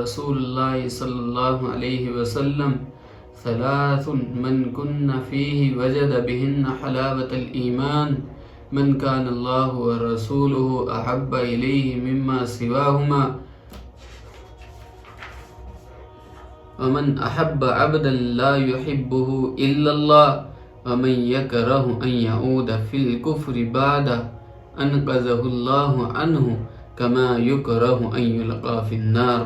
رسول اللہ صلی اللہ علیہ وسلم ثلاث من کن فیہ وجد بہن حلاوت الایمان من کان اللہ ورسولہ احب الیہ مما سواہما ومن احب عبدا لا يحبه الا الله ومن يكره ان يعود في الكفر بعد انقذه الله عنه كما يكره ان يلقى في النار۔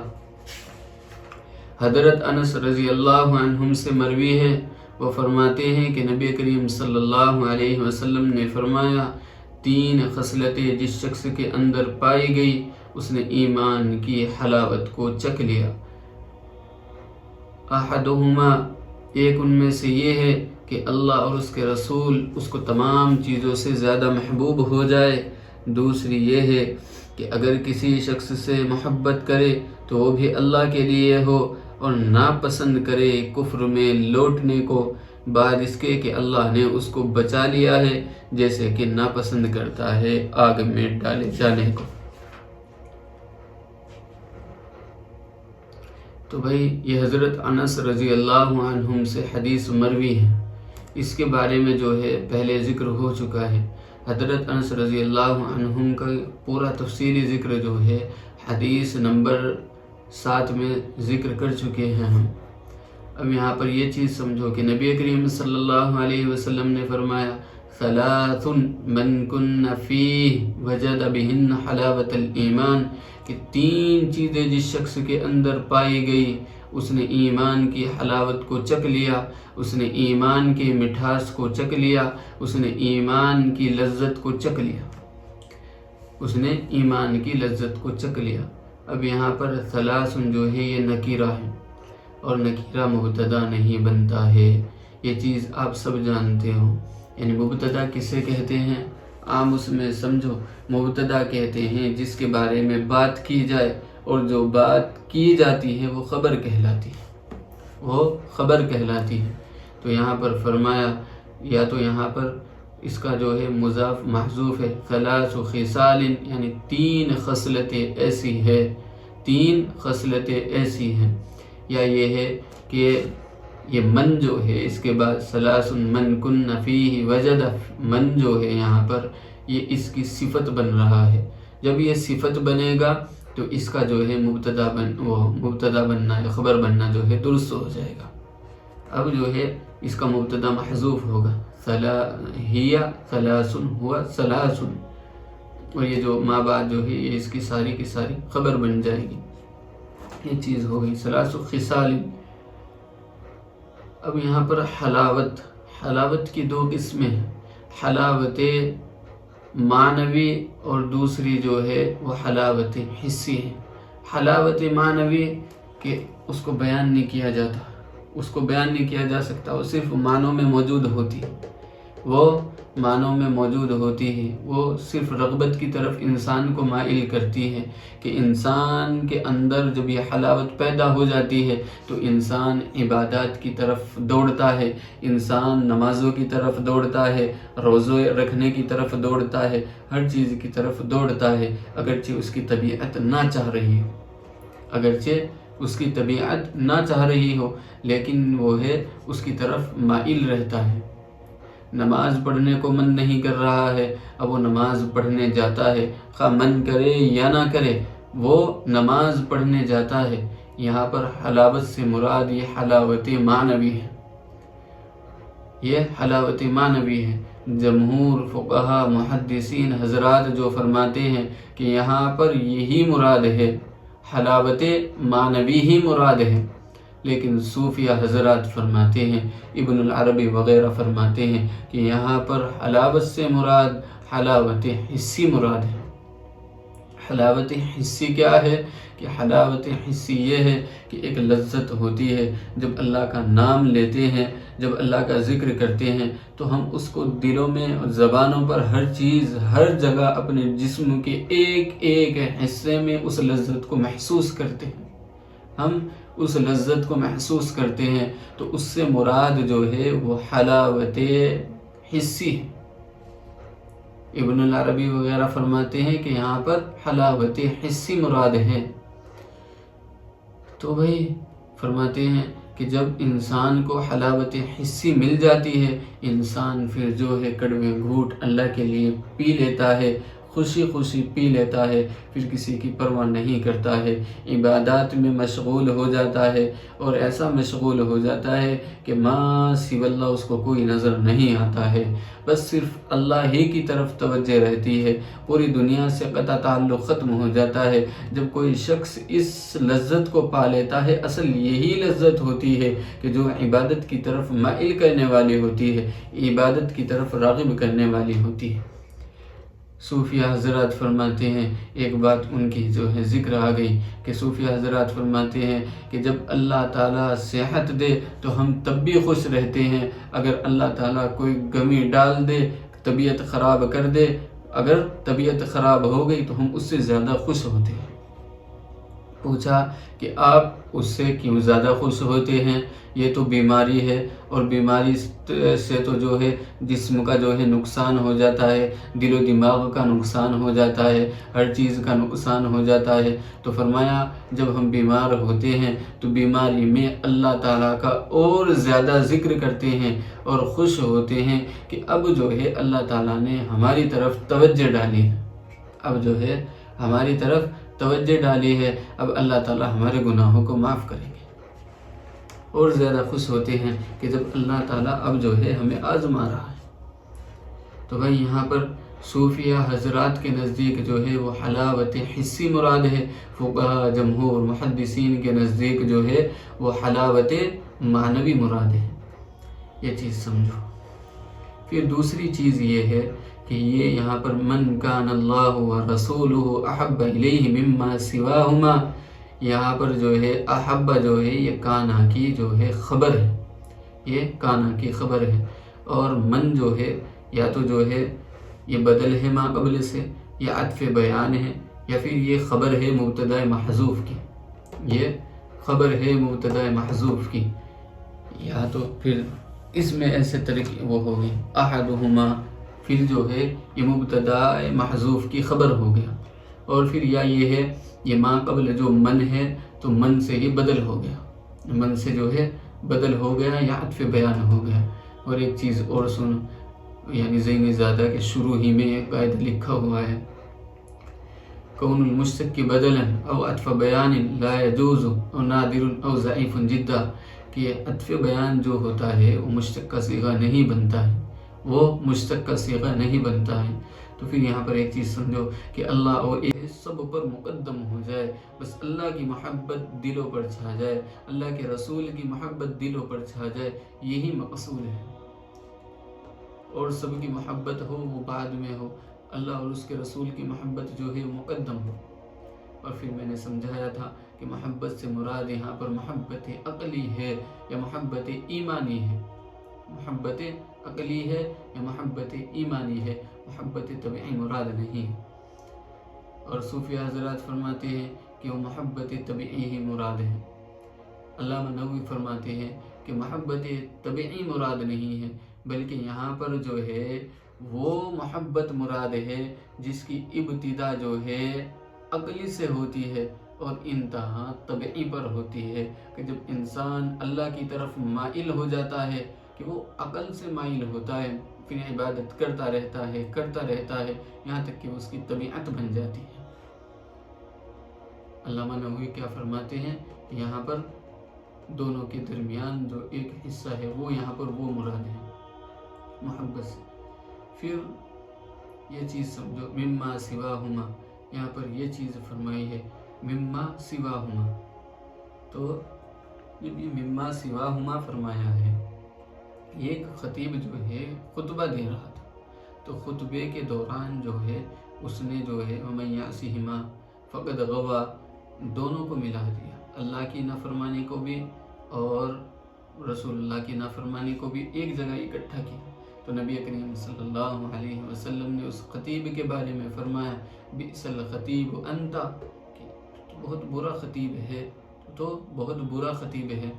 حضرت انس رضی اللہ عنہم سے مروی ہے، وہ فرماتے ہیں کہ نبی کریم صلی اللہ علیہ وسلم نے فرمایا، تین خصلتیں جس شخص کے اندر پائی گئی اس نے ایمان کی حلاوت کو چکھ لیا۔ احدہما، ایک ان میں سے یہ ہے کہ اللہ اور اس کے رسول اس کو تمام چیزوں سے زیادہ محبوب ہو جائے، دوسری یہ ہے کہ اگر کسی شخص سے محبت کرے تو وہ بھی اللہ کے لیے ہو، اور ناپسند کرے کفر میں لوٹنے کو بعد اس کے کہ اللہ نے اس کو بچا لیا ہے، جیسے کہ ناپسند کرتا ہے آگ میں ڈالے جانے کو۔ تو بھائی یہ حضرت انس رضی اللہ عنہم سے حدیث مروی ہے، اس کے بارے میں جو ہے پہلے ذکر ہو چکا ہے۔ حضرت انس رضی اللہ عنہم کا پورا تفصیلی ذکر جو ہے حدیث نمبر 7 میں ذکر کر چکے ہیں ہم۔ اب یہاں پر یہ چیز سمجھو کہ نبی کریم صلی اللہ علیہ وسلم نے فرمایا، ثلاث من کن فیہ وجد بہن حلاوت الایمان، کہ تین چیزیں جس شخص کے اندر پائی گئی اس نے ایمان کی حلاوت کو چکھ لیا، اس نے ایمان کی مٹھاس کو چکھ لیا، اس نے ایمان کی لذت کو چکھ لیا، اس نے ایمان کی لذت کو چکھ لیا۔ اب یہاں پر ثلاث جو ہے یہ نکیرہ ہے، اور نکیرہ مبتدا نہیں بنتا ہے، یہ چیز آپ سب جانتے ہو۔ یعنی مبتدا کسے کہتے ہیں؟ عام اس میں سمجھو، مبتدا کہتے ہیں جس کے بارے میں بات کی جائے، اور جو بات کی جاتی ہے وہ خبر کہلاتی ہے، وہ خبر کہلاتی ہے۔ تو یہاں پر فرمایا، یا تو یہاں پر اس کا جو ہے مضاف محذوف ہے، ثلاث خصال، یعنی تین خصلتیں ایسی ہے، تین خصلتیں ایسی ہیں، یا یہ ہے کہ یہ من جو ہے اس کے بعد ثلاث من کن فیہ وجد، من جو ہے یہاں پر یہ اس کی صفت بن رہا ہے۔ جب یہ صفت بنے گا تو اس کا جو ہے مبتدا بننا ہے، خبر بننا جو ہے درست ہو جائے گا۔ اب جو ہے اس کا مبتدا محذوف ہوگا، ہی ثلاث ہوا ثلاث، اور یہ جو ما بعد جو ہے یہ اس کی ساری کی ساری خبر بن جائے گی۔ یہ چیز ہو گئی ثلاث خصال۔ اب یہاں پر حلاوت کی دو قسمیں ہیں، حلاوت معنوی اور دوسری جو ہے وہ حلاوت حسی ہے۔ حلاوت معنوی کہ اس کو بیان نہیں کیا جاتا، اس کو بیان نہیں کیا جا سکتا، وہ صرف معنوں میں موجود ہوتی ہے، وہ معنوں میں موجود ہوتی ہے، وہ صرف رغبت کی طرف انسان کو مائل کرتی ہے، کہ انسان کے اندر جب یہ حلاوت پیدا ہو جاتی ہے تو انسان عبادات کی طرف دوڑتا ہے، انسان نمازوں کی طرف دوڑتا ہے، روزے رکھنے کی طرف دوڑتا ہے، ہر چیز کی طرف دوڑتا ہے، اگرچہ اس کی طبیعت نہ چاہ رہی ہو، اگرچہ اس کی طبیعت نہ چاہ رہی ہو، لیکن وہ ہے اس کی طرف مائل رہتا ہے۔ نماز پڑھنے کو من نہیں کر رہا ہے، اب وہ نماز پڑھنے جاتا ہے، خواہ من کرے یا نہ کرے وہ نماز پڑھنے جاتا ہے۔ یہاں پر حلاوت سے مراد یہ حلاوت معنوی ہے، یہ حلاوت معنوی ہے۔ جمہور فقہا محدثین حضرات جو فرماتے ہیں کہ یہاں پر یہی مراد ہے، حلاوت معنوی ہی مراد ہے، لیکن صوفیہ حضرات فرماتے ہیں، ابن العربی وغیرہ فرماتے ہیں کہ یہاں پر حلاوت سے مراد حلاوت حسی مراد ہے۔ حلاوت حسی کیا ہے؟ کہ حلاوت حسی یہ ہے کہ ایک لذت ہوتی ہے جب اللہ کا نام لیتے ہیں، جب اللہ کا ذکر کرتے ہیں تو ہم اس کو دلوں میں اور زبانوں پر ہر چیز ہر جگہ اپنے جسم کے ایک ایک حصے میں اس لذت کو محسوس کرتے ہیں، ہم اس لذت کو محسوس کرتے ہیں، تو اس سے مراد جو ہے وہ حلاوت حسی ہے۔ ابن العربی وغیرہ فرماتے ہیں کہ یہاں پر حلاوت حسی مراد ہے۔ تو بھائی فرماتے ہیں کہ جب انسان کو حلاوت حسی مل جاتی ہے، انسان پھر جو ہے کڑوے گھونٹ اللہ کے لیے پی لیتا ہے، خوشی خوشی پی لیتا ہے، پھر کسی کی پرواہ نہیں کرتا ہے، عبادات میں مشغول ہو جاتا ہے، اور ایسا مشغول ہو جاتا ہے کہ ما سوی اللہ اس کو کوئی نظر نہیں آتا ہے، بس صرف اللہ ہی کی طرف توجہ رہتی ہے، پوری دنیا سے قطع تعلق ختم ہو جاتا ہے۔ جب کوئی شخص اس لذت کو پا لیتا ہے، اصل یہی لذت ہوتی ہے کہ جو عبادت کی طرف مائل کرنے والی ہوتی ہے، عبادت کی طرف راغب کرنے والی ہوتی ہے۔ صوفیہ حضرات فرماتے ہیں، ایک بات ان کی جو ہے ذکر آ گئی کہ صوفیہ حضرات فرماتے ہیں کہ جب اللہ تعالیٰ صحت دے تو ہم تب بھی خوش رہتے ہیں، اگر اللہ تعالیٰ کوئی غمی ڈال دے، طبیعت خراب کر دے، اگر طبیعت خراب ہو گئی تو ہم اس سے زیادہ خوش ہوتے ہیں۔ پوچھا کہ آپ اس سے کیوں زیادہ خوش ہوتے ہیں؟ یہ تو بیماری ہے، اور بیماری سے تو جو ہے جسم کا جو ہے نقصان ہو جاتا ہے، دل و دماغ کا نقصان ہو جاتا ہے، ہر چیز کا نقصان ہو جاتا ہے۔ تو فرمایا جب ہم بیمار ہوتے ہیں تو بیماری میں اللہ تعالیٰ کا اور زیادہ ذکر کرتے ہیں اور خوش ہوتے ہیں کہ اب جو ہے اللہ تعالیٰ نے ہماری طرف توجہ ڈالی ہے، اب جو ہے ہماری طرف توجہ ڈالی ہے، اب اللہ تعالیٰ ہمارے گناہوں کو معاف کریں گے، اور زیادہ خوش ہوتے ہیں کہ جب اللہ تعالیٰ اب جو ہے ہمیں آزما رہا ہے۔ تو بھائی یہاں پر صوفیہ حضرات کے نزدیک جو ہے وہ حلاوت حسی مراد ہے، فقہاء جمہور محدثین کے نزدیک جو ہے وہ حلاوت معنوی مراد ہے۔ یہ چیز سمجھو۔ پھر دوسری چیز یہ ہے کہ یہ یہاں پر من کان اللہ و رسولہ احب الیہ مما سواہما، یہاں پر جو ہے احبہ جو ہے یہ کانا کی جو ہے خبر ہے، یہ کانا کی خبر ہے، اور من جو ہے یا تو جو ہے یہ بدل ہے ما قبل سے، یا عطف بیان ہے، یا پھر یہ خبر ہے مبتدا محذوف کی، یہ خبر ہے مبتدا محذوف کی، یا تو پھر اس میں ایسے طریقے وہ ہوگی احدہما، پھر جو ہے یہ مبتدا محذوف کی خبر ہو گیا، اور پھر یا یہ ہے یہ ما قبل جو من ہے تو من سے ہی بدل ہو گیا، من سے جو ہے بدل ہو گیا یا عطف بیان ہو گیا۔ اور ایک چیز اور سنو، یعنی ذہنی زیادہ کے شروع ہی میں ایک قاعدہ لکھا ہوا ہے، کون المشتق بدلا او عطف بیان لا يجوز او نادر او ضعیف جدا، کہ عطف بیان جو ہوتا ہے وہ مشتق کا صیغہ نہیں بنتا ہے، وہ مشتق کا صیغہ نہیں بنتا ہے۔ تو پھر یہاں پر ایک چیز سمجھو کہ اللہ اور سب پر مقدم ہو جائے، بس اللہ کی محبت دلوں پر چھا جائے، اللہ کے رسول کی محبت دلوں پر چھا جائے، یہی مقصود ہے، اور سب کی محبت ہو وہ بعد میں ہو، اللہ اور اس کے رسول کی محبت جو ہے مقدم ہو۔ اور پھر میں نے سمجھایا تھا کہ محبت سے مراد یہاں پر محبت عقلی ہے یا محبت ایمانی ہے، محبت عقلی ہے یا محبت ایمانی ہے، محبت طبعی مراد نہیں ہے۔ اور صوفیہ حضرات فرماتے ہیں کہ وہ محبت طبعی ہی مراد ہے۔ علامہ نووی فرماتے ہیں کہ محبت طبعی مراد نہیں ہے، بلکہ یہاں پر جو ہے وہ محبت مراد ہے جس کی ابتدا جو ہے عقلی سے ہوتی ہے اور انتہا طبعی پر ہوتی ہے، کہ جب انسان اللہ کی طرف مائل ہو جاتا ہے کہ وہ عقل سے مائل ہوتا ہے، پھر عبادت کرتا رہتا ہے یہاں تک کہ اس کی طبیعت بن جاتی ہے۔ علامہ نووی کیا فرماتے ہیں کہ یہاں پر دونوں کے درمیان جو ایک حصہ ہے وہ یہاں پر وہ مراد ہے محبت سے۔ پھر یہ چیز سمجھو مما سواہما، یہاں پر یہ چیز فرمائی ہے مما سواہما، تو جب یہ مما سواہما فرمایا ہے، یہ ایک خطیب جو ہے خطبہ دے رہا تھا، تو خطبے کے دوران جو ہے اس نے جو ہے ومن یعصہما فقد غوا، دونوں کو ملا دیا، اللہ کی نافرمانی کو بھی اور رسول اللہ کی نافرمانی کو بھی ایک جگہ اکٹھا کیا۔ تو نبی کریم صلی اللہ علیہ وسلم نے اس خطیب کے بارے میں فرمایا بئس الخطیب انت، کہ بہت برا خطیب ہے، تو بہت برا خطیب ہے،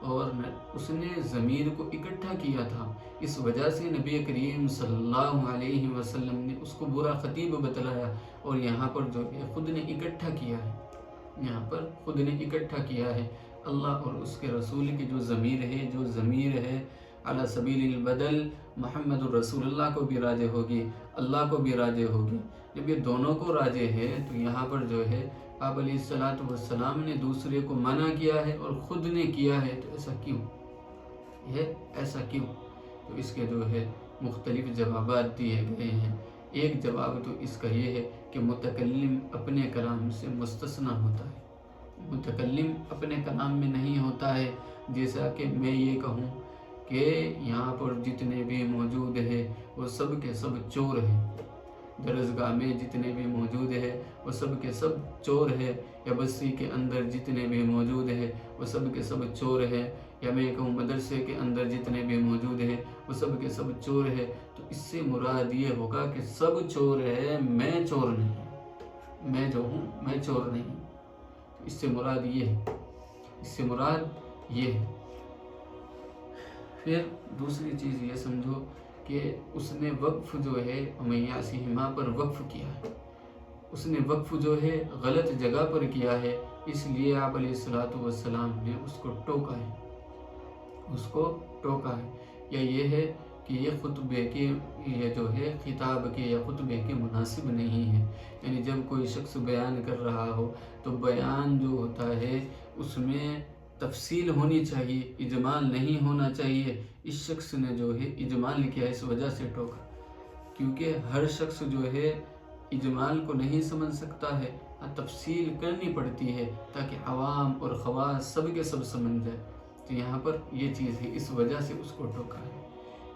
اور اس نے ضمیر کو اکٹھا کیا تھا، اس وجہ سے نبی کریم صلی اللہ علیہ وسلم نے اس کو برا خطیب بتلایا، اور یہاں پر جو ہے خود نے اکٹھا کیا ہے۔ یہاں پر خود نے اکٹھا کیا ہے۔ اللہ اور اس کے رسول کی جو ضمیر ہے علی سبیل البدل محمد الرسول اللہ کو بھی راجع ہوگی، اللہ کو بھی راجع ہوگی۔ جب یہ دونوں کو راجع ہے تو یہاں پر جو ہے آپ علیہ السلام نے دوسرے کو منع کیا ہے اور خود نے کیا ہے، تو ایسا کیوں؟ ایسا کیوں؟ تو اس کے جو ہے مختلف جوابات دیے گئے ہیں۔ ایک جواب تو اس کا یہ ہے کہ متکلم اپنے کلام سے مستثنیٰ ہوتا ہے، متکلم اپنے کلام میں نہیں ہوتا ہے۔ جیسا کہ میں یہ کہوں کہ یہاں پر جتنے بھی موجود ہیں وہ سب کے سب چور ہیں، درسگاہ میں جتنے بھی موجود ہیں وہ سب کے سب چور ہیں، یا بستی کے اندر جتنے بھی موجود ہیں وہ سب کے سب چور ہیں، یا میں کہوں مدرسے کے اندر جتنے بھی موجود ہیں وہ سب کے سب چور ہیں، تو اس سے مراد یہ ہوگا کہ سب چور ہے، میں چور نہیں، میں جو ہوں میں چور نہیں۔ اس سے مراد یہ ہے، اس سے مراد یہ ہے۔ پھر دوسری چیز یہ سمجھو کہ اس نے وقف جو ہے امیاسیہما پر وقف کیا ہے، اس نے وقف جو ہے غلط جگہ پر کیا ہے، اس لیے آپ علیہ السلام نے اس کو ٹوکا ہے، اس کو ٹوکا ہے۔ یا یہ ہے کہ یہ خطبے کے یہ جو ہے خطاب کے یا خطبے کے مناسب نہیں ہے، یعنی جب کوئی شخص بیان کر رہا ہو تو بیان جو ہوتا ہے اس میں تفصیل ہونی چاہیے، اجمال نہیں ہونا چاہیے۔ اس شخص نے جو ہے اجمال کیا، اس وجہ سے ٹوکا، کیونکہ ہر شخص جو ہے اجمال کو نہیں سمجھ سکتا ہے، تفصیل کرنی پڑتی ہے تاکہ عوام اور خواص سب کے سب سمجھ جائے۔ تو یہاں پر یہ چیز ہے، اس وجہ سے اس کو ٹوکا ہے۔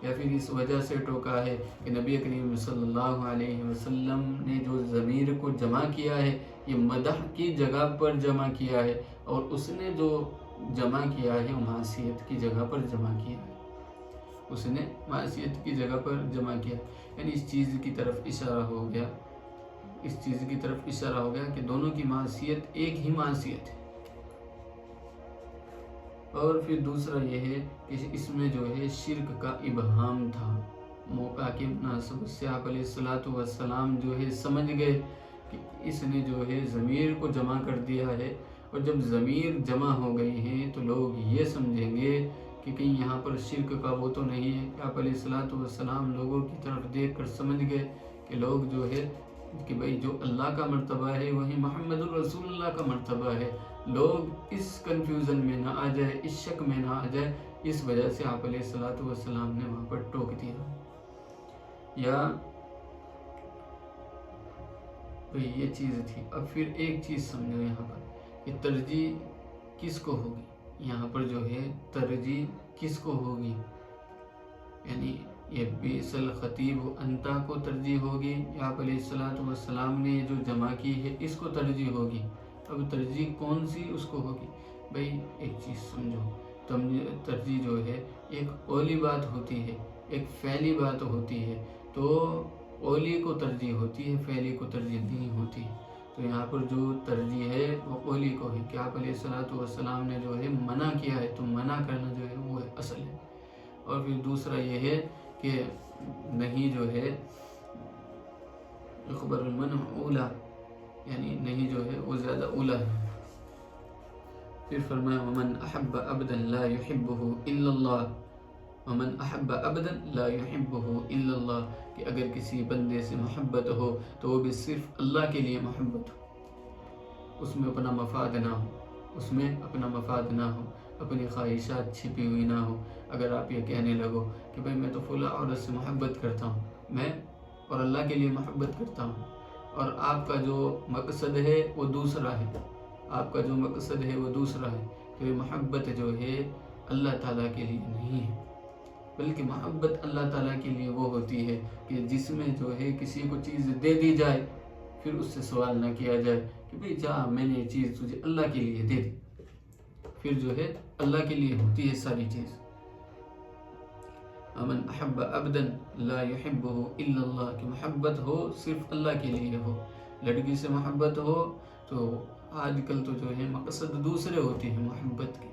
یا پھر اس وجہ سے ٹوکا ہے کہ نبی کریم صلی اللہ علیہ وسلم نے جو ضمیر کو جمع کیا ہے یہ مدح کی جگہ پر جمع کیا ہے، اور اس نے جو جمع کیا ہے وہ معصیت کی جگہ پر جمع کیا ہے، اس نے معصیت کی جگہ پر جمع کیا، یعنی اس چیز کی طرف اشارہ ہو گیا، اس چیز کی طرف اشارہ ہو گیا کہ دونوں کی معصیت ایک ہی معصیت ہے۔ اور پھر دوسرا یہ ہے کہ اس میں جو ہے شرک کا ابہام تھا، موقع کی مناسبت سے آپ علیہ السلام جو ہے سمجھ گئے کہ اس نے جو ہے ضمیر کو جمع کر دیا ہے، اور جب ضمیر جمع ہو گئی ہے تو لوگ یہ سمجھیں گے کہ کہیں یہاں پر شرک کا وہ تو نہیں ہے، کہ آپ علیہ السلام لوگوں کی طرف دیکھ کر سمجھ گئے کہ لوگ جو ہے کہ بھئی جو اللہ کا مرتبہ ہے وہی محمد الرسول اللہ کا مرتبہ ہے، لوگ اس کنفیوژن میں نہ آ جائے، اس شک میں نہ آ جائے، اس وجہ سے آپ علیہ السلام نے وہاں پر ٹوک دیا۔ یا بھئی یہ چیز تھی۔ اب پھر ایک چیز سمجھو یہاں پر کہ ترجیح کس کو ہوگی، یہاں پر جو ہے ترجیح کس کو ہوگی، یعنی یہ بیس الخطیب انتا کو ترجیح ہوگی، یا آپ علیہ السلام نے جو جمع کی ہے اس کو ترجیح ہوگی۔ اب ترجیح کون سی اس کو ہوگی؟ بھئی ایک چیز سمجھو، ترجیح جو ہے ایک اولی بات ہوتی ہے، ایک فعلی بات ہوتی ہے، تو اولی کو ترجیح ہوتی ہے، فعلی کو ترجیح نہیں ہوتی۔ تو یہاں پر جو ترجیح ہے وہ اولی کو ہے کہ آپ علیہ السلام نے جو ہے منع کیا ہے، تو منع کرنا جو ہے وہ اصل ہے۔ اور پھر دوسرا یہ ہے کہ نہیں جو ہے خبر المنع اولا، یعنی نہیں جو ہے وہ زیادہ اولا ہے۔ پھر فرمایا ومن احب عبدا لا يحبه الا اللہ، ومن احب عبدا لا يحبه الا اللہ، کہ اگر کسی بندے سے محبت ہو تو وہ بھی صرف اللہ کے لیے محبت ہو، اس میں اپنا مفاد نہ ہو، اس میں اپنا مفاد نہ ہو، اپنی خواہشات چھپی ہوئی نہ ہو۔ اگر آپ یہ کہنے لگو کہ بھئی میں تو فلاں عورت سے محبت کرتا ہوں، میں اور اللہ کے لیے محبت کرتا ہوں، اور آپ کا جو مقصد ہے وہ دوسرا ہے، آپ کا جو مقصد ہے وہ دوسرا ہے، تو یہ محبت جو ہے اللہ تعالیٰ کے لیے نہیں ہے، بلکہ محبت اللہ تعالیٰ کے لیے وہ ہوتی ہے کہ جس میں جو ہے کسی کو چیز دے دی جائے، پھر اس سے سوال نہ کیا جائے کہ بھئی جا میں نے یہ چیز تجھے اللہ کے لیے دے دی، پھر جو ہے اللہ کے لیے ہوتی ہے ساری چیز۔ ومن احب عبدا لا يحبه الا اللہ، کہ محبت ہو صرف اللہ کے لیے ہو۔ لڑکی سے محبت ہو تو آج کل تو جو ہے مقصد دوسرے ہوتے ہیں محبت کے،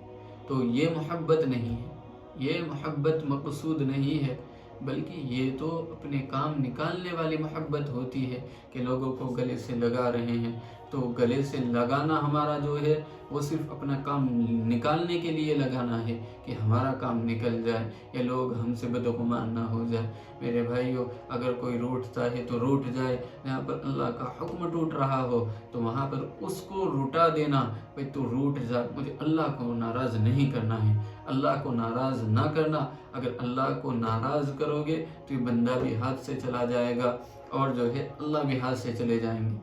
تو یہ محبت نہیں ہے، یہ محبت مقصود نہیں ہے، بلکہ یہ تو اپنے کام نکالنے والی محبت ہوتی ہے کہ لوگوں کو گلے سے لگا رہے ہیں تو گلے سے لگانا ہمارا جو ہے وہ صرف اپنا کام نکالنے کے لیے لگانا ہے کہ ہمارا کام نکل جائے یا لوگ ہم سے بدگمان نہ ہو جائے۔ میرے بھائیو، اگر کوئی روٹتا ہے تو روٹ جائے، جہاں پر اللہ کا حکم ٹوٹ رہا ہو تو وہاں پر اس کو روٹا دینا، بھئی تو روٹ جا، مجھے اللہ کو ناراض نہیں کرنا ہے، اللہ کو ناراض نہ کرنا۔ اگر اللہ کو ناراض کرو گے تو یہ بندہ بھی ہاتھ سے چلا جائے گا اور جو ہے اللہ بھی ہاتھ سے چلے جائیں گے۔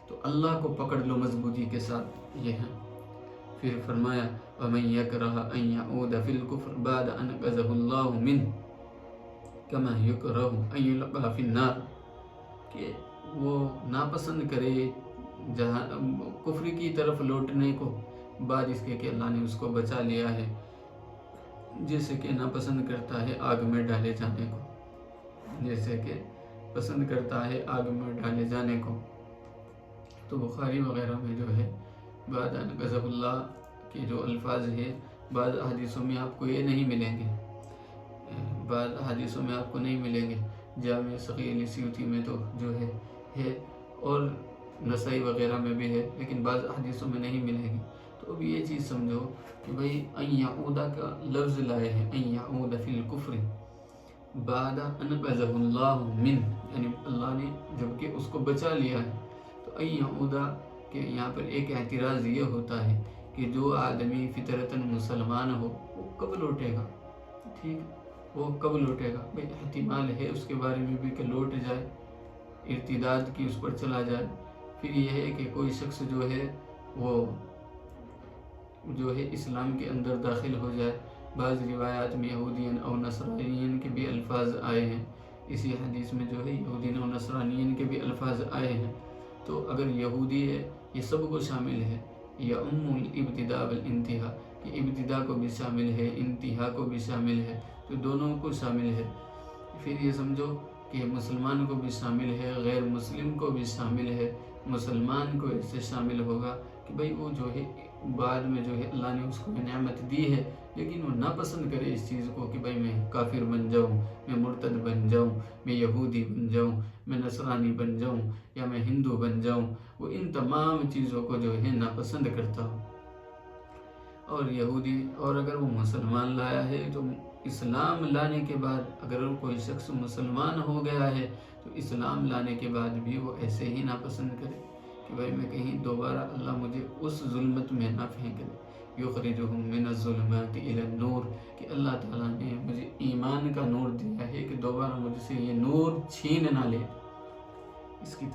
تو اللہ کو پکڑ لو مضبوطی کے ساتھ، یہ ہے۔ پھر فرمایا وَمَن يَكْرَهَ أَن يَعُودَ فِي الْكُفْرِ بَعْدَ أَنْ أَنْقَذَهُ اللَّهُ مِنْهُ كَمَا يَكْرَهُ أَن يُلْقَىٰ فِي النَّارِ، کہ وہ ناپسند کرے جہاں کفر کی طرف لوٹنے کو بعد اس کے کہ اللہ نے اس کو بچا لیا ہے، جیسے کہ ناپسند کرتا ہے آگ میں ڈالے جانے کو، جیسے کہ پسند کرتا ہے آگ میں ڈالے جانے کو۔ تو بخاری وغیرہ میں جو ہے بعد ان غضب اللہ کے جو الفاظ ہے، بعض حدیثوں میں آپ کو یہ نہیں ملیں گے، بعض حدیثوں میں آپ کو نہیں ملیں گے، جامع صغیر سیوطی میں تو جو ہے اور نسائی وغیرہ میں بھی ہے، لیکن بعض حدیثوں میں نہیں ملیں گے۔ تو اب یہ چیز سمجھو کہ بھئی ان یعودہ کا لفظ لائے ہیں، ان یعود فی الکفر بعد ان غضب اللہ من، یعنی اللہ نے جبکہ اس کو بچا لیا ہے۔ تو ان یعودہ کہ یہاں پر ایک اعتراض یہ ہوتا ہے کہ جو آدمی فطرتاً مسلمان ہو وہ کب لوٹے گا، ٹھیک، وہ کب لوٹے گا؟ بھئی احتمال ہے اس کے بارے میں بھی کہ لوٹ جائے، ارتداد کی اس پر چلا جائے۔ پھر یہ ہے کہ کوئی شخص جو ہے وہ جو ہے اسلام کے اندر داخل ہو جائے۔ بعض روایات میں یہودین اور نصرانین کے بھی الفاظ آئے ہیں، اسی حدیث میں جو ہے یہودین اور نصرانین کے بھی الفاظ آئے ہیں۔ تو اگر یہودی ہے یہ سب کو شامل ہے، یعم الابتداء والانتہاء، کہ ابتداء کو بھی شامل ہے، انتہا کو بھی شامل ہے، تو دونوں کو شامل ہے۔ پھر یہ سمجھو کہ مسلمان کو بھی شامل ہے، غیر مسلم کو بھی شامل ہے۔ مسلمان کو ایسے شامل ہوگا کہ بھئی وہ جو ہے بعد میں جو ہے اللہ نے اس کو نعمت دی ہے، لیکن وہ ناپسند کرے اس چیز کو کہ بھئی میں کافر بن جاؤں، میں مرتد بن جاؤں، میں یہودی بن جاؤں، میں نصرانی بن جاؤں، یا میں ہندو بن جاؤں، وہ ان تمام چیزوں کو جو ہے ناپسند کرتا ہوں۔ اور یہودی، اور اگر وہ مسلمان لایا ہے تو اسلام لانے کے بعد اگر کوئی شخص مسلمان ہو گیا ہے تو اسلام لانے کے بعد بھی وہ ایسے ہی ناپسند کرے کہ بھئی میں کہیں دوبارہ اللہ مجھے اس ظلمت میں نہ پھینک دے، یخرجہم من الظلمات الی النور، کہ اللہ تعالیٰ نے مجھے ایمان کا نور دیا ہے کہ دوبارہ مجھ سے یہ نور چھین نہ لے۔ اس کی